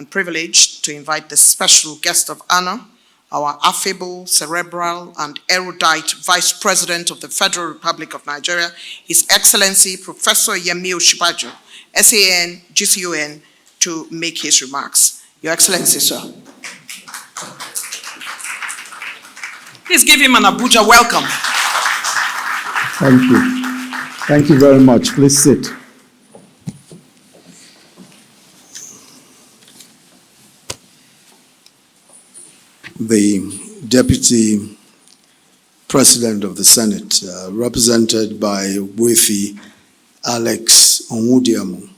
and privileged to invite the special guest of honor, our affable, cerebral, and erudite Vice President of the Federal Republic of Nigeria, His Excellency Professor Yemi Osinbajo, SAN, GCON, to make his remarks. Your Excellency, sir. Please give him an Abuja welcome. Thank you. Thank you very much. Please sit. The Deputy President of the Senate, represented by Wefi Alex Onwudiamu,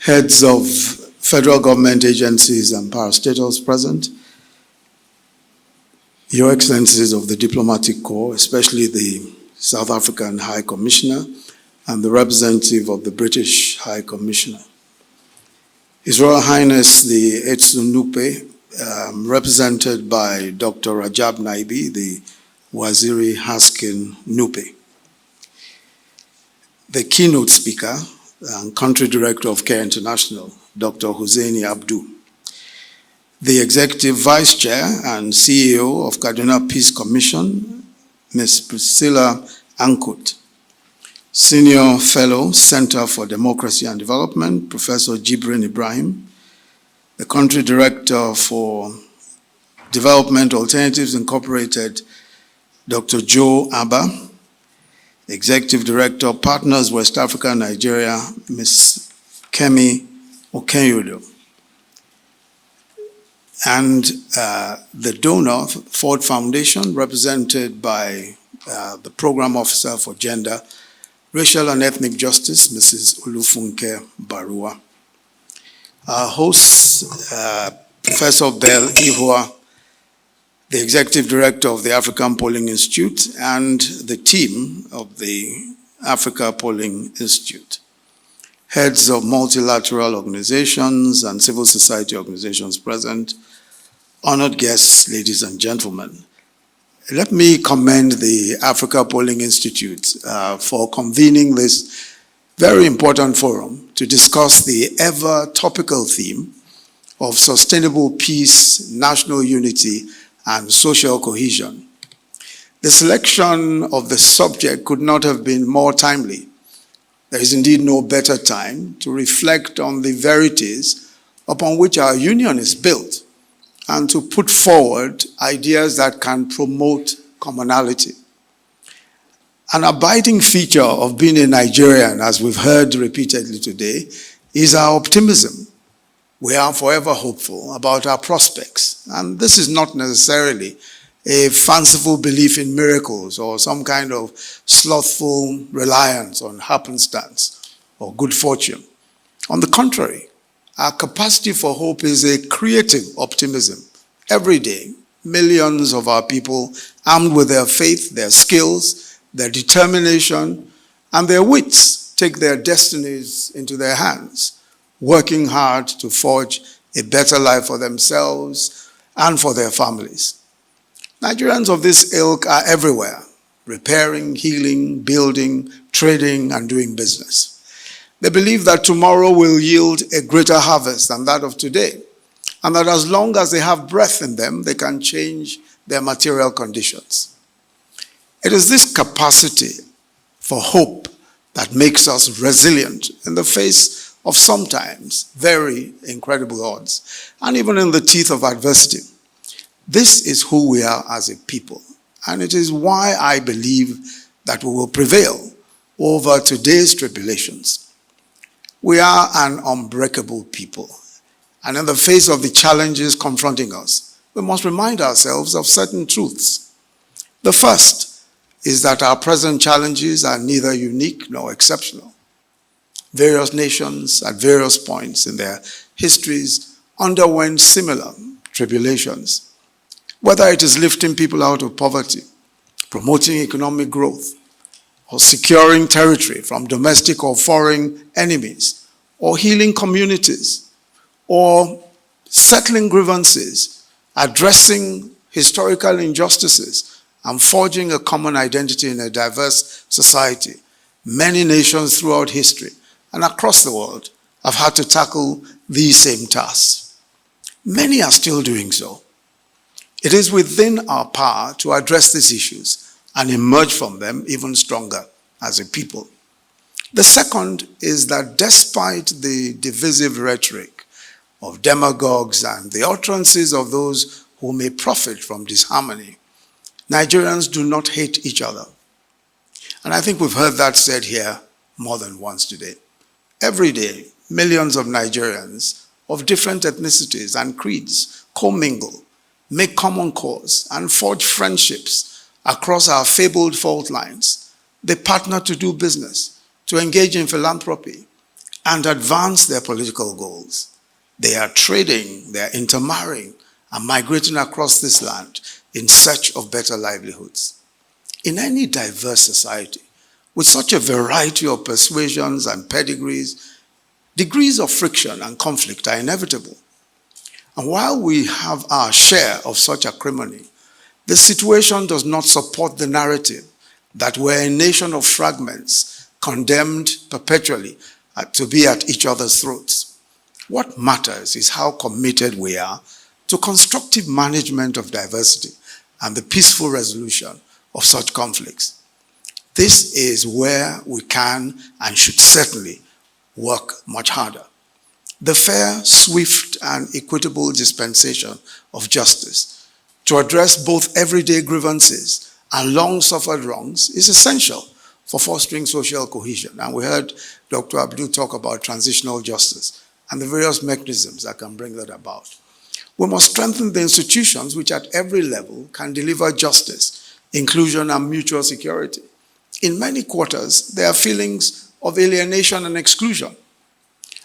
heads of federal government agencies and parastatals present, Your Excellencies of the Diplomatic Corps, especially the South African High Commissioner and the representative of the British High Commissioner, His Royal Highness the Etsu Nupe, represented by Dr. Rajab Naibi, the Waziri Haskin Nupe, the keynote speaker and country director of CARE International, Dr. Hussaini Abdu, the executive vice chair and CEO of Kaduna Peace Commission, Ms. Priscilla Ankut, senior fellow, Center for Democracy and Development, Professor Jibrin Ibrahim, the country director for Development Alternatives Incorporated, Dr. Joe Abba, the executive director of Partners West Africa and Nigeria, Ms. Kemi Okenyudo, and the donor, Ford Foundation, represented by the Program Officer for Gender, Racial and Ethnic Justice, Mrs. Olufunke Barua. Our hosts, Professor Bell Ihua, the Executive Director of the African Polling Institute, and the team of the Africa Polling Institute, heads of multilateral organizations and civil society organizations present, honored guests, ladies and gentlemen. Let me commend the Africa Polling Institute for convening this very important forum to discuss the ever topical theme of sustainable peace, national unity, and social cohesion. The selection of the subject could not have been more timely. There is indeed no better time to reflect on the verities upon which our union is built and to put forward ideas that can promote commonality. An abiding feature of being a Nigerian, as we've heard repeatedly today, is our optimism. We are forever hopeful about our prospects. And this is not necessarily a fanciful belief in miracles or some kind of slothful reliance on happenstance or good fortune. On the contrary, our capacity for hope is a creative optimism. Every day, millions of our people, armed with their faith, their skills, their determination, and their wits, take their destinies into their hands, working hard to forge a better life for themselves and for their families. Nigerians of this ilk are everywhere, repairing, healing, building, trading, and doing business. They believe that tomorrow will yield a greater harvest than that of today, and that as long as they have breath in them, they can change their material conditions. It is this capacity for hope that makes us resilient in the face of sometimes very incredible odds, and even in the teeth of adversity. This is who we are as a people, and it is why I believe that we will prevail over today's tribulations. We are an unbreakable people, and in the face of the challenges confronting us, we must remind ourselves of certain truths. The first is that our present challenges are neither unique nor exceptional. Various nations at various points in their histories underwent similar tribulations. Whether it is lifting people out of poverty, promoting economic growth, or securing territory from domestic or foreign enemies, or healing communities, or settling grievances, addressing historical injustices, and forging a common identity in a diverse society, many nations throughout history and across the world have had to tackle these same tasks. Many are still doing so. It is within our power to address these issues and emerge from them even stronger as a people. The second is that despite the divisive rhetoric of demagogues and the utterances of those who may profit from disharmony, Nigerians do not hate each other. And I think we've heard that said here more than once today. Every day, millions of Nigerians of different ethnicities and creeds commingle, make common cause, and forge friendships across our fabled fault lines. They partner to do business, to engage in philanthropy, and advance their political goals. They are trading, they are intermarrying, and migrating across this land in search of better livelihoods. In any diverse society, with such a variety of persuasions and pedigrees, degrees of friction and conflict are inevitable. And while we have our share of such acrimony, the situation does not support the narrative that we're a nation of fragments, condemned perpetually to be at each other's throats. What matters is how committed we are to constructive management of diversity and the peaceful resolution of such conflicts. This is where we can and should certainly work much harder. The fair, swift, and equitable dispensation of justice to address both everyday grievances and long-suffered wrongs is essential for fostering social cohesion. And we heard Dr. Abdul talk about transitional justice and the various mechanisms that can bring that about. We must strengthen the institutions which at every level can deliver justice, inclusion, and mutual security. In many quarters, there are feelings of alienation and exclusion.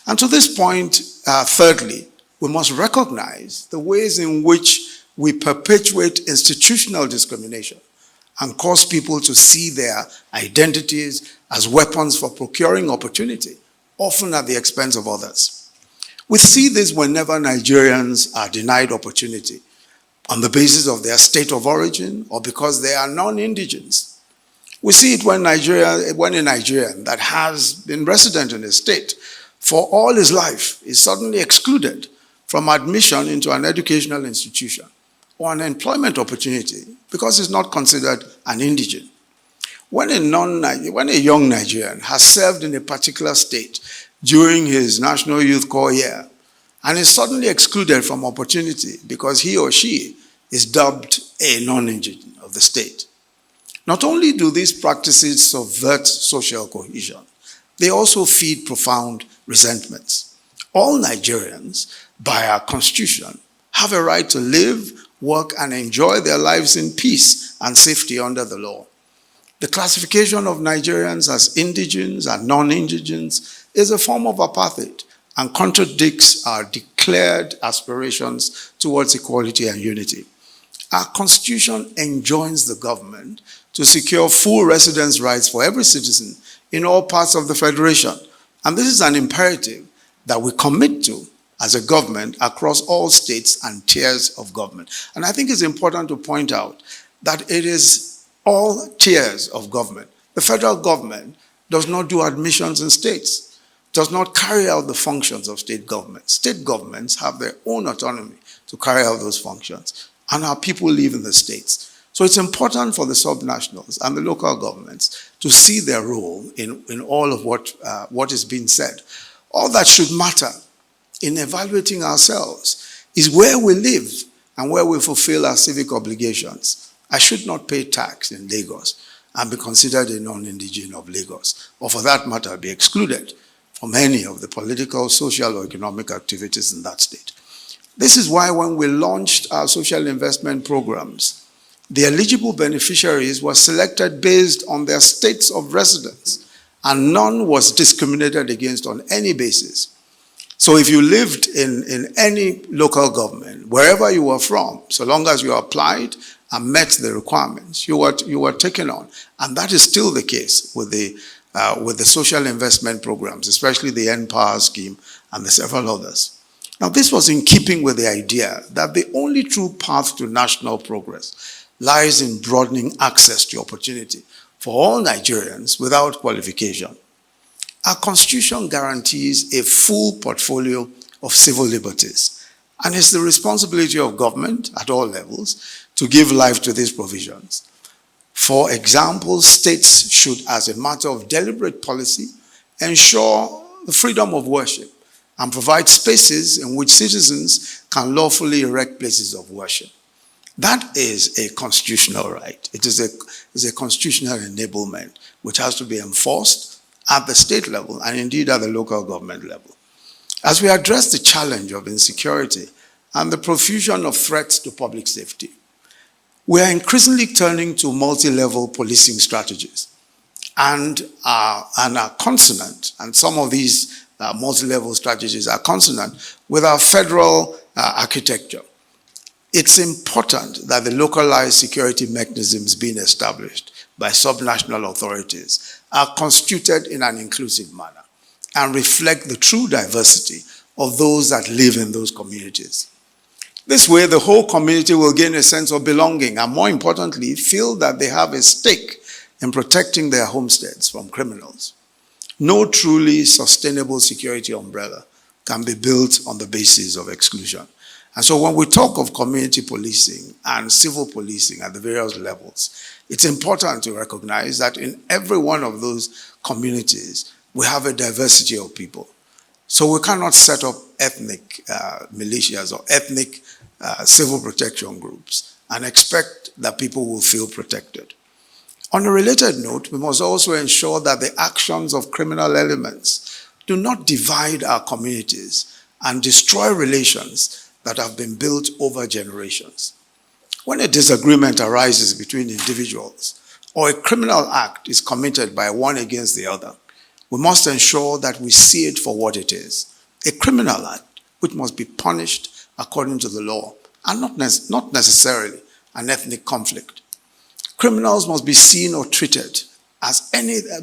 And to this point, thirdly, we must recognize the ways in which we perpetuate institutional discrimination and cause people to see their identities as weapons for procuring opportunity, often at the expense of others. We see this whenever Nigerians are denied opportunity on the basis of their state of origin or because they are non-indigents. We see it when a Nigerian that has been resident in a state for all his life is suddenly excluded from admission into an educational institution or an employment opportunity because he's not considered an indigent. When a young Nigerian has served in a particular state during his National Youth Corps year and is suddenly excluded from opportunity because he or she is dubbed a non-indigent of the state. Not only do these practices subvert social cohesion, they also feed profound resentments. All Nigerians, by our constitution, have a right to live, work, and enjoy their lives in peace and safety under the law. The classification of Nigerians as indigents and non-indigents is a form of apartheid and contradicts our declared aspirations towards equality and unity. Our constitution enjoins the government to secure full residence rights for every citizen in all parts of the Federation. And this is an imperative that we commit to as a government across all states and tiers of government. And I think it's important to point out that it is all tiers of government. The federal government does not do admissions in states, does not carry out the functions of state government. State governments have their own autonomy to carry out those functions, and our people live in the states. So it's important for the subnationals and the local governments to see their role in all of what is being said. All that should matter in evaluating ourselves is where we live and where we fulfill our civic obligations. I should not pay tax in Lagos and be considered a non-indigent of Lagos, or for that matter, be excluded from any of the political, social, or economic activities in that state. This is why when we launched our social investment programs, the eligible beneficiaries were selected based on their states of residence, and none was discriminated against on any basis. So if you lived in any local government, wherever you were from, so long as you applied and met the requirements, you were taken on. And that is still the case with the social investment programs, especially the NPower scheme and the several others. Now, this was in keeping with the idea that the only true path to national progress lies in broadening access to opportunity for all Nigerians without qualification. Our constitution guarantees a full portfolio of civil liberties, And it's the responsibility of government at all levels to give life to these provisions. For example, states should, as a matter of deliberate policy, ensure the freedom of worship and provide spaces in which citizens can lawfully erect places of worship. That is a constitutional right. It is a constitutional enablement which has to be enforced at the state level and indeed at the local government level. As we address the challenge of insecurity and the profusion of threats to public safety, we are increasingly turning to multi-level policing strategies and are consonant, and some of these multi-level strategies are consonant with our federal architecture. It's important that the localized security mechanisms being established by subnational authorities are constituted in an inclusive manner and reflect the true diversity of those that live in those communities. This way, the whole community will gain a sense of belonging and, more importantly, feel that they have a stake in protecting their homesteads from criminals. No truly sustainable security umbrella can be built on the basis of exclusion. And so when we talk of community policing and civil policing at the various levels, it's important to recognize that in every one of those communities, we have a diversity of people. So we cannot set up ethnic militias or ethnic civil protection groups and expect that people will feel protected. On a related note, we must also ensure that the actions of criminal elements do not divide our communities and destroy relations that have been built over generations. When a disagreement arises between individuals or a criminal act is committed by one against the other, we must ensure that we see it for what it is, a criminal act which must be punished according to the law and not necessarily an ethnic conflict. Criminals must be seen or treated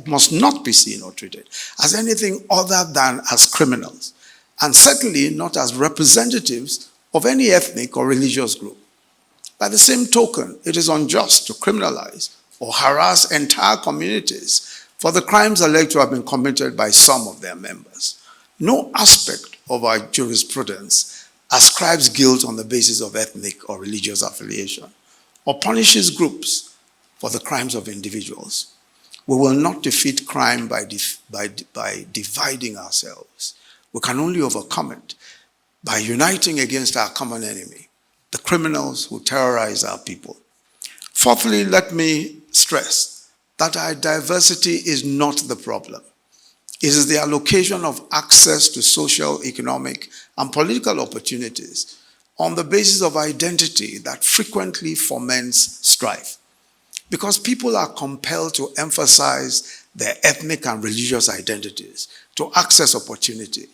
must not be seen or treated as anything other than as criminals, and certainly not as representatives of any ethnic or religious group. By the same token, it is unjust to criminalize or harass entire communities for the crimes alleged to have been committed by some of their members. No aspect of our jurisprudence ascribes guilt on the basis of ethnic or religious affiliation or punishes groups for the crimes of individuals. We will not defeat crime by dividing ourselves. We can only overcome it by uniting against our common enemy, the criminals who terrorize our people. Fourthly, let me stress that our diversity is not the problem. It is the allocation of access to social, economic, and political opportunities on the basis of identity that frequently foments strife. Because people are compelled to emphasize their ethnic and religious identities to access opportunity,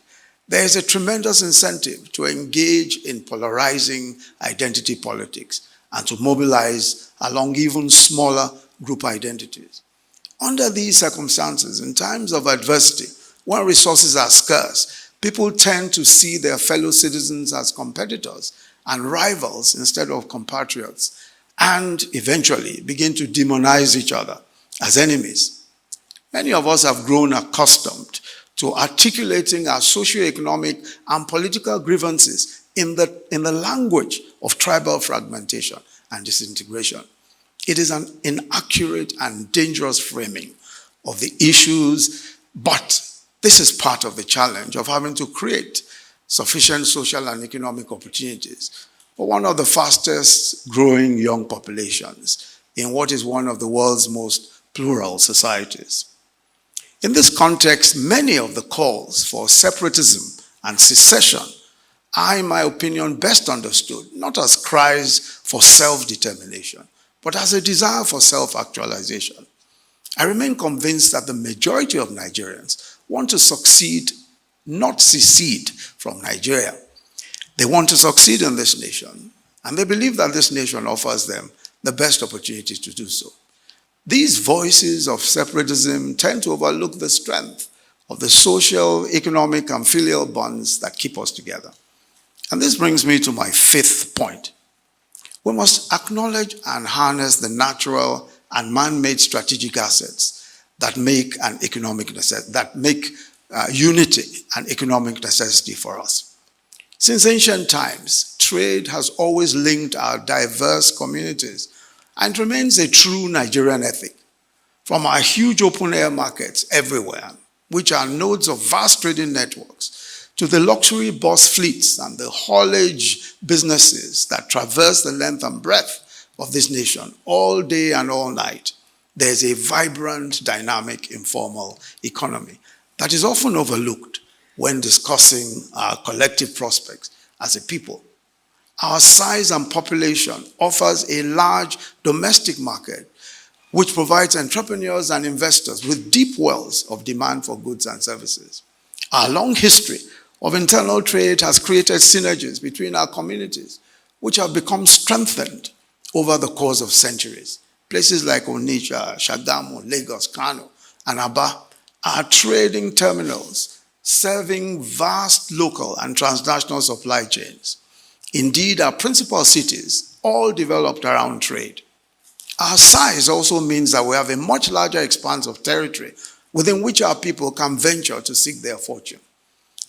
there is a tremendous incentive to engage in polarizing identity politics and to mobilize along even smaller group identities. Under these circumstances, in times of adversity, when resources are scarce, people tend to see their fellow citizens as competitors and rivals instead of compatriots, and eventually begin to demonize each other as enemies. Many of us have grown accustomed to articulating our socio-economic and political grievances in the language of tribal fragmentation and disintegration. It is an inaccurate and dangerous framing of the issues, but this is part of the challenge of having to create sufficient social and economic opportunities for one of the fastest growing young populations in what is one of the world's most plural societies. In this context, many of the calls for separatism and secession are, in my opinion, best understood not as cries for self-determination, but as a desire for self-actualization. I remain convinced that the majority of Nigerians want to succeed, not secede from Nigeria. They want to succeed in this nation, and they believe that this nation offers them the best opportunity to do so. These voices of separatism tend to overlook the strength of the social, economic, and filial bonds that keep us together. And this brings me to my fifth point. We must acknowledge and harness the natural and man-made strategic assets that make unity an economic necessity for us. Since ancient times, trade has always linked our diverse communities and remains a true Nigerian ethic. From our huge open-air markets everywhere, which are nodes of vast trading networks, to the luxury bus fleets and the haulage businesses that traverse the length and breadth of this nation all day and all night, there's a vibrant, dynamic, informal economy that is often overlooked when discussing our collective prospects as a people. Our size and population offers a large domestic market which provides entrepreneurs and investors with deep wells of demand for goods and services. Our long history of internal trade has created synergies between our communities, which have become strengthened over the course of centuries. Places like Onitsha, Shagamu, Lagos, Kano, and Aba are trading terminals serving vast local and transnational supply chains. Indeed, our principal cities all developed around trade. Our size also means that we have a much larger expanse of territory within which our people can venture to seek their fortune.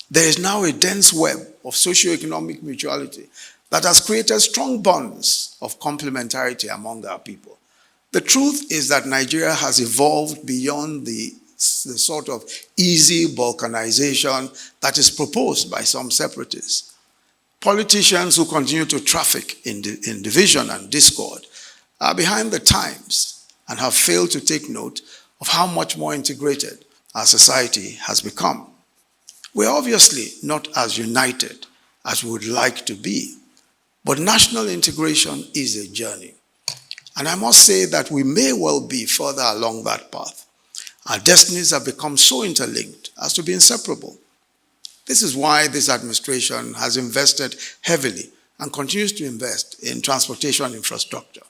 There is now a dense web of socio-economic mutuality that has created strong bonds of complementarity among our people. The truth is that Nigeria has evolved beyond the sort of easy balkanization that is proposed by some separatists. Politicians who continue to traffic in division and discord are behind the times and have failed to take note of how much more integrated our society has become. We're obviously not as united as we would like to be, but national integration is a journey. And I must say that we may well be further along that path. Our destinies have become so interlinked as to be inseparable. This is why this administration has invested heavily and continues to invest in transportation infrastructure,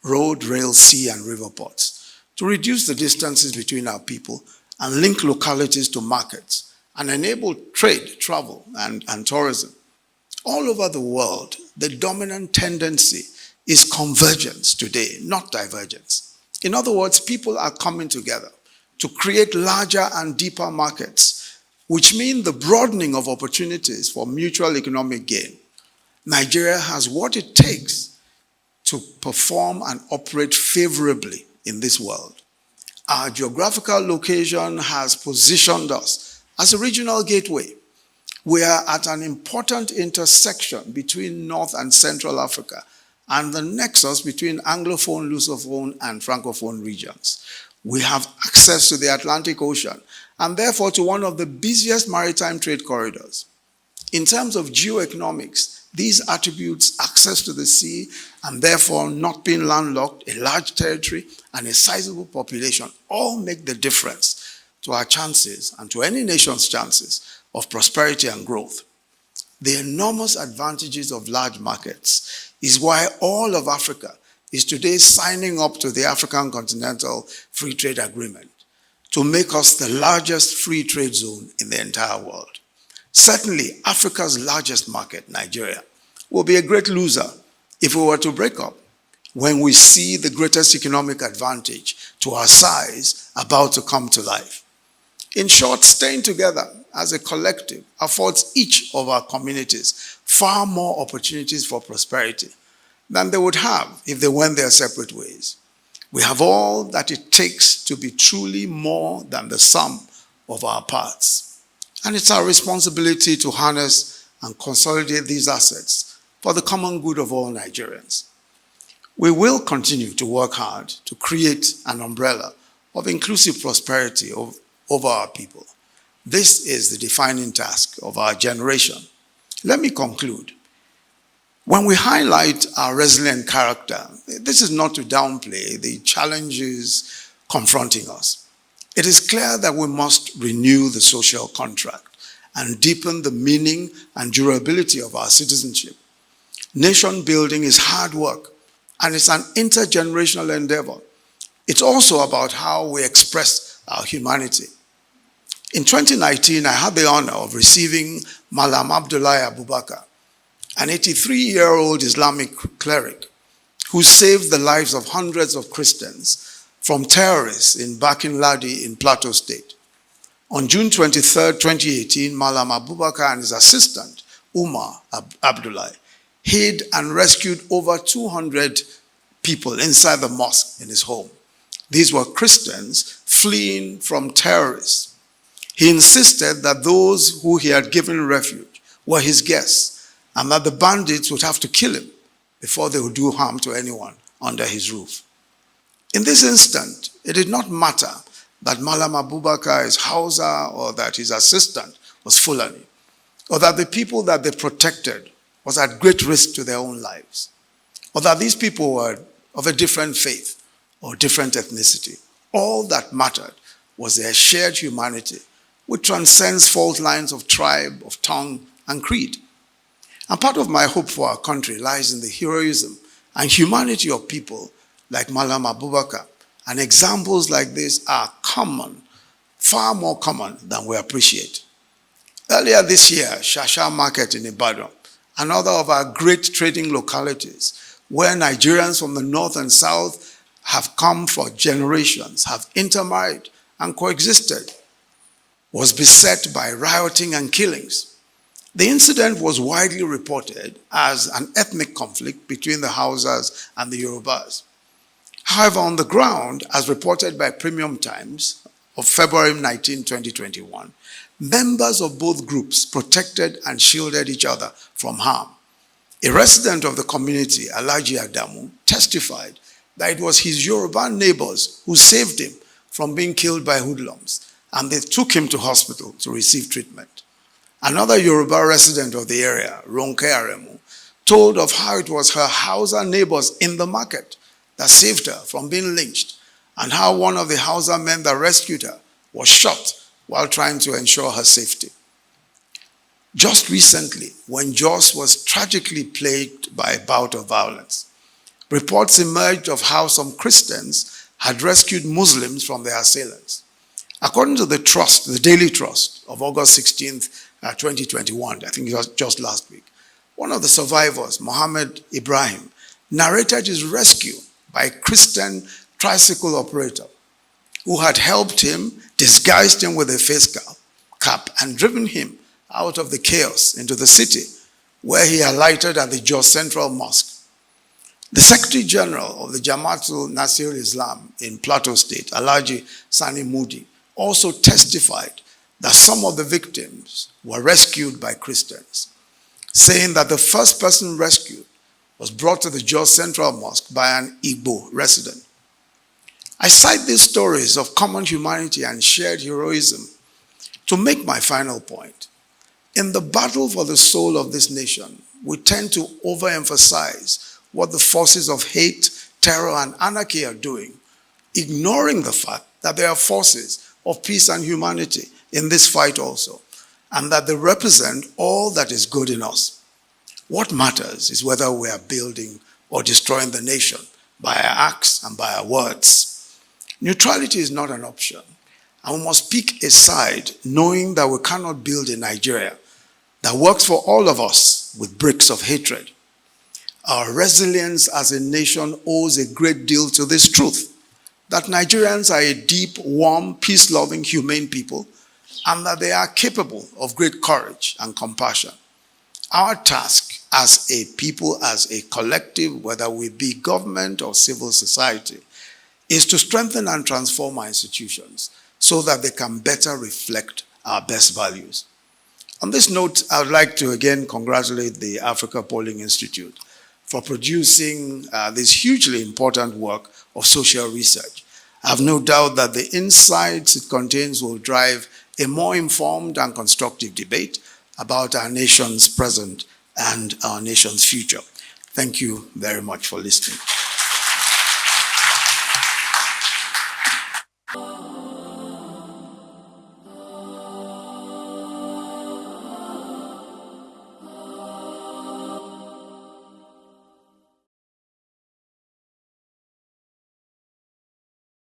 road, rail, sea, and river ports, to reduce the distances between our people and link localities to markets and enable trade, travel, and tourism. All over the world, the dominant tendency is convergence today, not divergence. In other words, people are coming together to create larger and deeper markets, which mean the broadening of opportunities for mutual economic gain. Nigeria has what it takes to perform and operate favorably in this world. Our geographical location has positioned us as a regional gateway. We are at an important intersection between North and Central Africa and the nexus between Anglophone, Lusophone, and Francophone regions. We have access to the Atlantic Ocean and therefore to one of the busiest maritime trade corridors. In terms of geoeconomics, these attributes, access to the sea and therefore not being landlocked, a large territory, and a sizable population, all make the difference to our chances and to any nation's chances of prosperity and growth. The enormous advantages of large markets is why all of Africa is today signing up to the African Continental Free Trade Agreement to make us the largest free trade zone in the entire world. Certainly, Africa's largest market, Nigeria, will be a great loser if we were to break up when we see the greatest economic advantage to our size about to come to life. In short, staying together as a collective affords each of our communities far more opportunities for prosperity than they would have if they went their separate ways. We have all that it takes to be truly more than the sum of our parts. And it's our responsibility to harness and consolidate these assets for the common good of all Nigerians. We will continue to work hard to create an umbrella of inclusive prosperity over our people. This is the defining task of our generation. Let me conclude. When we highlight our resilient character, this is not to downplay the challenges confronting us. It is clear that we must renew the social contract and deepen the meaning and durability of our citizenship. Nation building is hard work, and it's an intergenerational endeavor. It's also about how we express our humanity. In 2019, I had the honor of receiving Malam Abdullahi Abubakar, an 83-year-old Islamic cleric who saved the lives of hundreds of Christians from terrorists in Bakin Ladi in Plateau State. On June 23, 2018, Malam Abubakar and his assistant Umar Abdullahi, hid and rescued over 200 people inside the mosque in his home. These were Christians fleeing from terrorists. He insisted that those who he had given refuge were his guests and that the bandits would have to kill him before they would do harm to anyone under his roof. In this instant, it did not matter that Malam Abubakar is Hausa or that his assistant was Fulani, or that the people that they protected was at great risk to their own lives, or that these people were of a different faith or different ethnicity. All that mattered was their shared humanity, which transcends fault lines of tribe, of tongue, and creed. And part of my hope for our country lies in the heroism and humanity of people like Malam Abubakar. And examples like this are common, far more common than we appreciate. Earlier this year, Shasha Market in Ibadan, another of our great trading localities, where Nigerians from the north and south have come for generations, have intermarried and coexisted, was beset by rioting and killings. The incident was widely reported as an ethnic conflict between the Hausas and the Yorubas. However, on the ground, as reported by Premium Times of February 19, 2021, members of both groups protected and shielded each other from harm. A resident of the community, Alhaji Adamu, testified that it was his Yoruba neighbors who saved him from being killed by hoodlums, and they took him to hospital to receive treatment. Another Yoruba resident of the area, Ronke Aremu, told of how it was her Hausa neighbors in the market that saved her from being lynched, and how one of the Hausa men that rescued her was shot while trying to ensure her safety. Just recently, when Jos was tragically plagued by a bout of violence, reports emerged of how some Christians had rescued Muslims from their assailants. According to the Trust, the Daily Trust of August 16th, 2021, I think it was just last week, one of the survivors, Mohammed Ibrahim, narrated his rescue by a Christian tricycle operator who had helped him, disguised him with a face cap, and driven him out of the chaos into the city, where he alighted at the Jos Central Mosque. The Secretary General of the Jamaatul Nasir Islam in Plateau State, Alhaji Sani Mudi, also testified that some of the victims were rescued by Christians, saying that the first person rescued was brought to the Jos Central Mosque by an Igbo resident. I cite these stories of common humanity and shared heroism to make my final point. In the battle for the soul of this nation, we tend to overemphasize what the forces of hate, terror, and anarchy are doing, ignoring the fact that there are forces of peace and humanity in this fight also, and that they represent all that is good in us. What matters is whether we are building or destroying the nation by our acts and by our words. Neutrality is not an option, and we must pick a side knowing that we cannot build a Nigeria that works for all of us with bricks of hatred. Our resilience as a nation owes a great deal to this truth, that Nigerians are a deep, warm, peace-loving, humane people, and that they are capable of great courage and compassion. Our task as a people, as a collective, whether we be government or civil society, is to strengthen and transform our institutions so that they can better reflect our best values. On this note, I would like to again congratulate the Africa Polling Institute for producing this hugely important work of social research. I have no doubt that the insights it contains will drive a more informed and constructive debate about our nation's present and our nation's future. Thank you very much for listening.